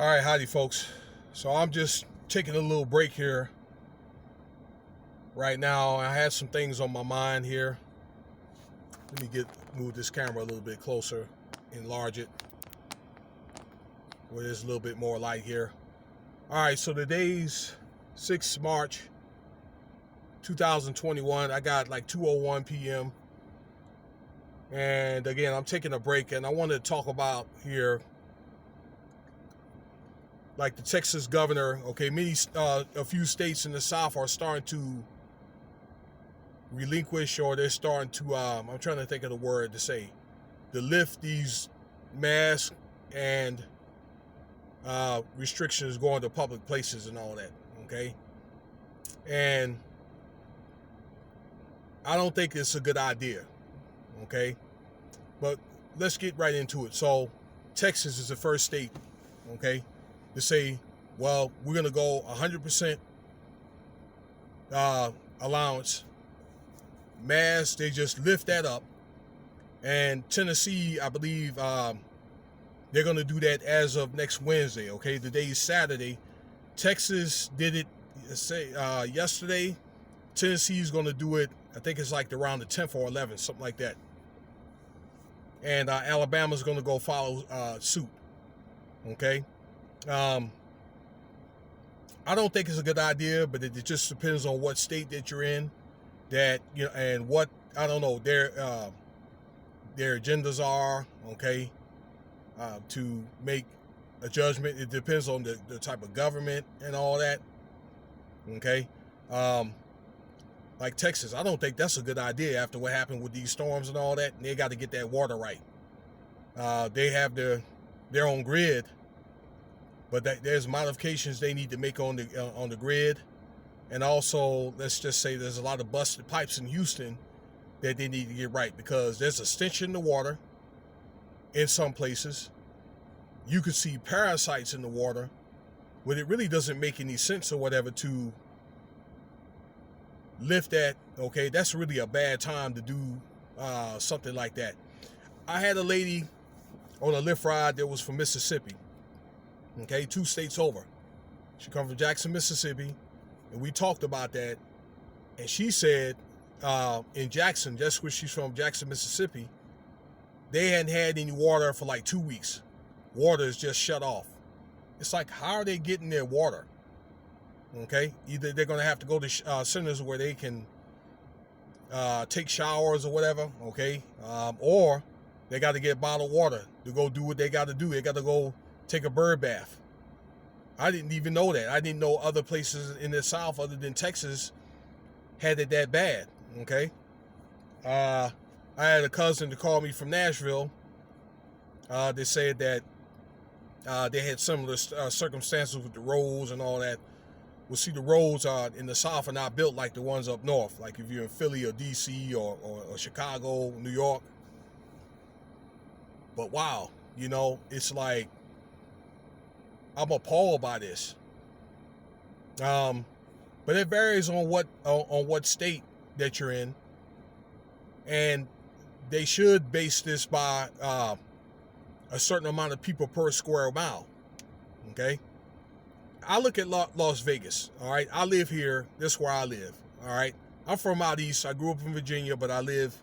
All right, howdy, folks. So I'm just taking a little break here right now. I had some things on my mind here. Let me move this camera a little bit closer, enlarge it, where there's a little bit more light here. All right, so today's 6th March 2021. I got like 2:01 p.m. And again, I'm taking a break, and I want to talk about here, like the Texas governor. Okay, a few states in the South are starting to relinquish, or they're starting to, I'm trying to think of the word to say, to lift these masks and restrictions going to public places and all that, okay? And I don't think it's a good idea, okay? But let's get right into it. So Texas is the first state, okay, to say, well, we're going to go 100% allowance. Masks, they just lift that up. And Tennessee, I believe, they're going to do that as of next Wednesday, okay? Today is Saturday. Texas did it yesterday. Tennessee is going to do it, I think it's like around the 10th or 11th, something like that. And Alabama's going to go follow suit, okay? I don't think it's a good idea, but it just depends on what state that you're in, that, you know, and what, I don't know, their agendas are, okay, to make a judgment. It depends on the type of government and all that, okay? Like Texas, I don't think that's a good idea after what happened with these storms and all that. And they got to get that water right. They have their own grid, but there's modifications they need to make on the grid. And also, let's just say there's a lot of busted pipes in Houston that they need to get right, because there's a stench in the water in some places. You could see parasites in the water, but it really doesn't make any sense or whatever to lift that, okay? That's really a bad time to do something like that. I had a lady on a Lyft ride that was from Mississippi, okay, 2 states over. She come from Jackson, Mississippi, and we talked about that. And she said in Jackson, just where she's from, Jackson, Mississippi, they hadn't had any water for like 2 weeks. Water is just shut off. It's like, how are they getting their water? Okay, either they're going to have to go to centers where they can take showers or whatever, okay, or they got to get bottled water to go do what they got to do. They got to go take a bird bath. I didn't even know that. I didn't know other places in the South other than Texas had it that bad, okay? I had a cousin to call me from Nashville. They said that they had similar circumstances with the roads and all that. We'll see, the roads in the South are not built like the ones up north, like if you're in Philly or DC or Chicago, New York. But wow, you know, it's like, I'm appalled by this. But it varies on what state that you're in, and they should base this by a certain amount of people per square mile. Okay, I look at Las Vegas. All right, I live here. This is where I live. All right, I'm from out east. I grew up in Virginia, but I live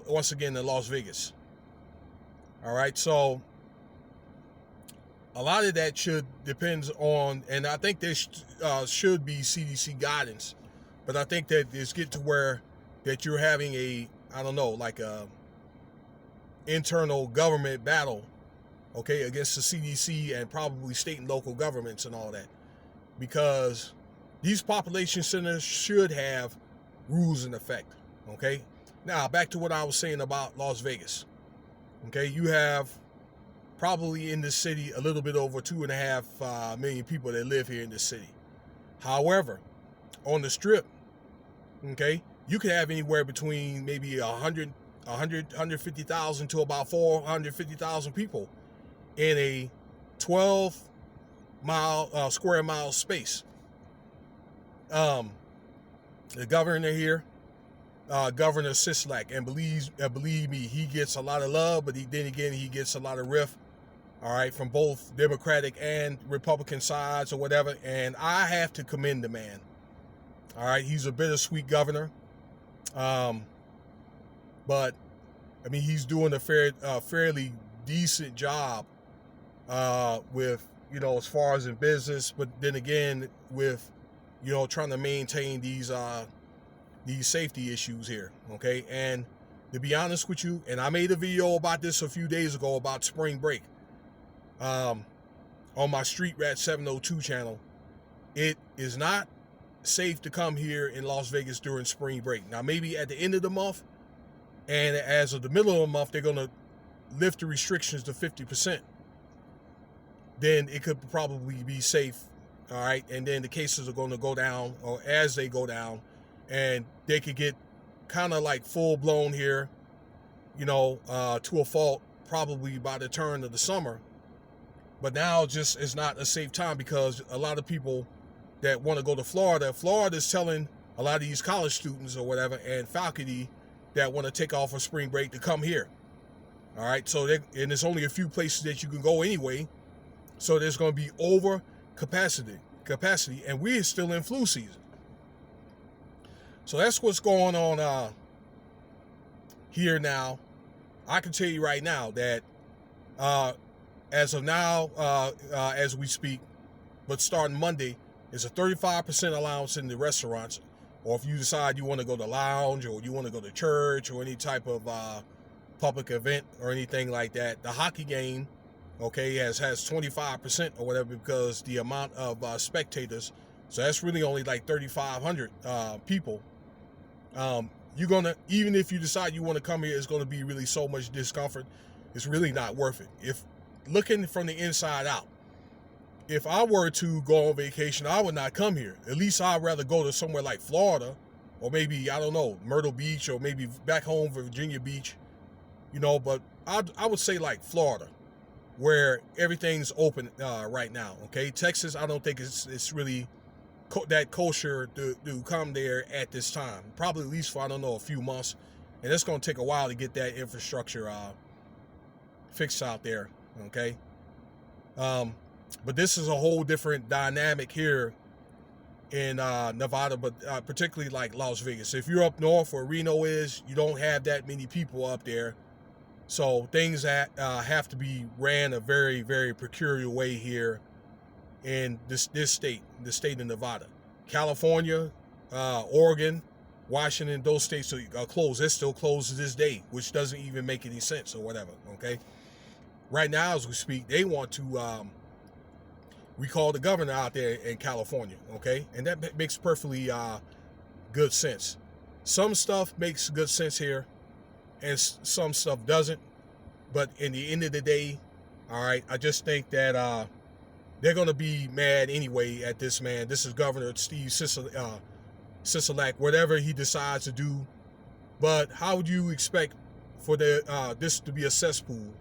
once again in Las Vegas. All right, so a lot of that depends on, and I think there should be CDC guidance, but I think that it's get to where that you're having I don't know, like a internal government battle, okay, against the CDC and probably state and local governments and all that, because these population centers should have rules in effect, okay? Now, back to what I was saying about Las Vegas, okay? You have probably in this city a little bit over 2.5 million people that live here in this city. However, on the Strip, okay, you could have anywhere between maybe 150,000 to about 450,000 people in a 12 square mile space. The governor here, Governor Sisolak, and believe me, he gets a lot of love, but then again, he gets a lot of riff all right, from both Democratic and Republican sides or whatever, and I have to commend the man. All right, he's a bittersweet governor, but I mean he's doing a fairly decent job with, you know, as far as in business, but then again with, you know, trying to maintain these safety issues here, okay? And to be honest with you, and I made a video about this a few days ago about spring break on my Street Rat 702 channel. It is not safe to come here in Las Vegas during spring break. Now, maybe at the end of the month and as of the middle of the month, they're going to lift the restrictions to 50%. Then it could probably be safe, all right? And then the cases are going to go down, or as they go down, and they could get kind of like full blown here, you know, to a fault probably by the turn of the summer. But now just is not a safe time because a lot of people that want to go to Florida is telling a lot of these college students or whatever and faculty that want to take off for spring break to come here. All right, so and there's only a few places that you can go anyway. So there's going to be over capacity, and we're still in flu season. So that's what's going on here now. I can tell you right now that as of now, as we speak, but starting Monday, is a 35% allowance in the restaurants. Or if you decide you want to go to lounge or you want to go to church or any type of public event or anything like that. The hockey game, okay, has 25% or whatever because the amount of spectators. So that's really only like 3,500 people. You're gonna, even if you decide you want to come here, it's going to be really so much discomfort. It's really not worth it. If looking from the inside out, if I were to go on vacation, I would not come here. At least I'd rather go to somewhere like Florida, or maybe, I don't know, Myrtle Beach, or maybe back home for Virginia Beach, you know. But I would say like Florida, where everything's open right now. Okay, Texas, I don't think it's really that kosher to come there at this time. Probably at least for, I don't know, a few months, and it's going to take a while to get that infrastructure fixed out there. Okay. But this is a whole different dynamic here in Nevada, but particularly like Las Vegas. If you're up north where Reno is, you don't have that many people up there. So things that have to be ran a very, very peculiar way here in this state, the state of Nevada. California, Oregon, Washington, those states are closed. They're still closed to this day, which doesn't even make any sense or whatever, okay? Right now, as we speak, they want to recall the governor out there in California, okay? And that makes perfectly good sense. Some stuff makes good sense here, and some stuff doesn't. But in the end of the day, all right, I just think that they're going to be mad anyway at this man. This is Governor Steve Sisolak, whatever he decides to do. But how would you expect for this to be a cesspool?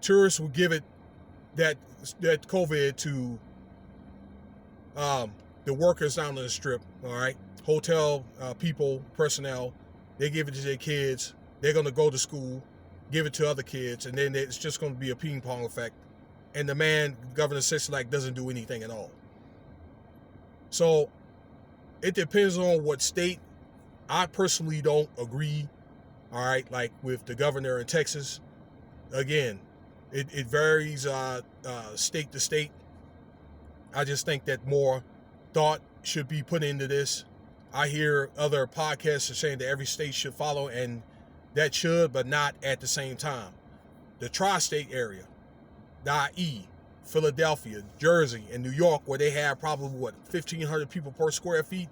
Tourists will give it that COVID to the workers down on the strip, all right? Hotel people, personnel, they give it to their kids. They're going to go to school, give it to other kids, and then it's just going to be a ping pong effect. And the man, Governor Sisolak, doesn't do anything at all. So it depends on what state. I personally don't agree, all right, like with the governor in Texas. Again, it varies state to state. I just think that more thought should be put into this. I hear other podcasts saying that every state should follow, and that should, but not at the same time. The tri-state area, the IE, Philadelphia, Jersey, and New York, where they have probably, 1,500 people per square feet,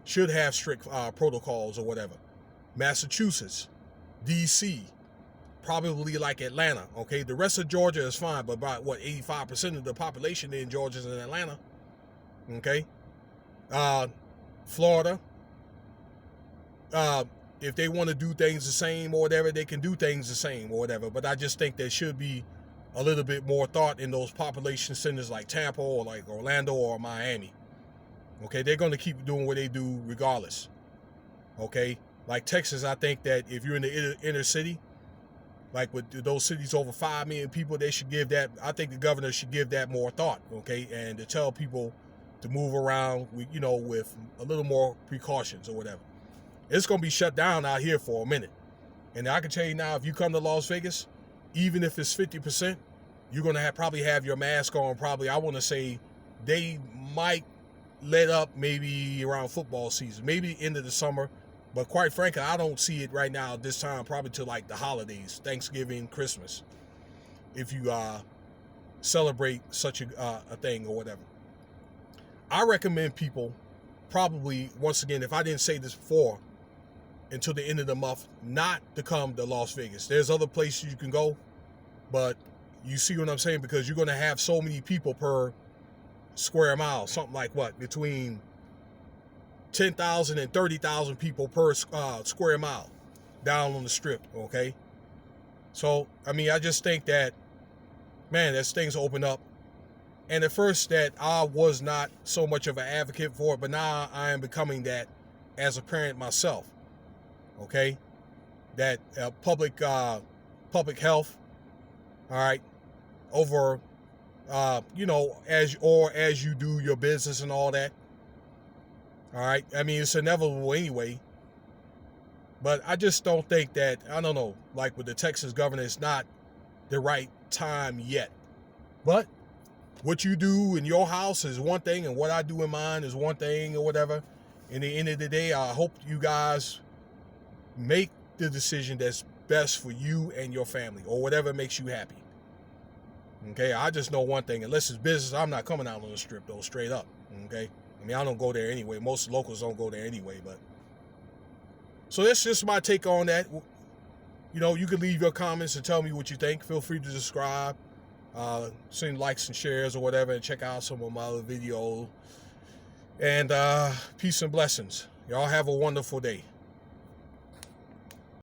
should have strict protocols or whatever. Massachusetts, D.C., probably like Atlanta, okay? The rest of Georgia is fine, but about, 85% of the population in Georgia is in Atlanta, okay? Florida, if they want to do things the same or whatever, they can do things the same or whatever, but I just think there should be a little bit more thought in those population centers like Tampa or like Orlando or Miami, okay? They're going to keep doing what they do regardless, okay? Like Texas, I think that if you're in the inner city, Like with those cities over 5 million people, they should give that. I think the governor should give that more thought, okay, and to tell people to move around, with, with a little more precautions or whatever. It's gonna be shut down out here for a minute, and I can tell you now, if you come to Las Vegas, even if it's 50%, you're gonna probably have your mask on. Probably, I want to say they might let up maybe around football season, maybe end of the summer. But quite frankly, I don't see it right now at this time, probably till like the holidays, Thanksgiving, Christmas, if you celebrate such a thing or whatever. I recommend people probably, once again, if I didn't say this before, until the end of the month, not to come to Las Vegas. There's other places you can go, but you see what I'm saying? Because you're going to have so many people per square mile, something like what, between 10,000 and 30,000 people per square mile down on the strip, okay? So, I mean, I just think that, man, as things open up, and at first that I was not so much of an advocate for it, but now I am becoming that as a parent myself, okay? That public health, all right, over, as you do your business and all that. All right. I mean, it's inevitable anyway. But I just don't think that, I don't know, like with the Texas governor, it's not the right time yet. But what you do in your house is one thing, and what I do in mine is one thing or whatever. In the end of the day, I hope you guys make the decision that's best for you and your family, or whatever makes you happy. Okay, I just know one thing. Unless it's business, I'm not coming out on the strip, though, straight up. Okay? I mean, I don't go there anyway. Most locals don't go there anyway, but. So that's just my take on that. You can leave your comments and tell me what you think. Feel free to subscribe, send likes and shares or whatever, and check out some of my other videos. And peace and blessings. Y'all have a wonderful day.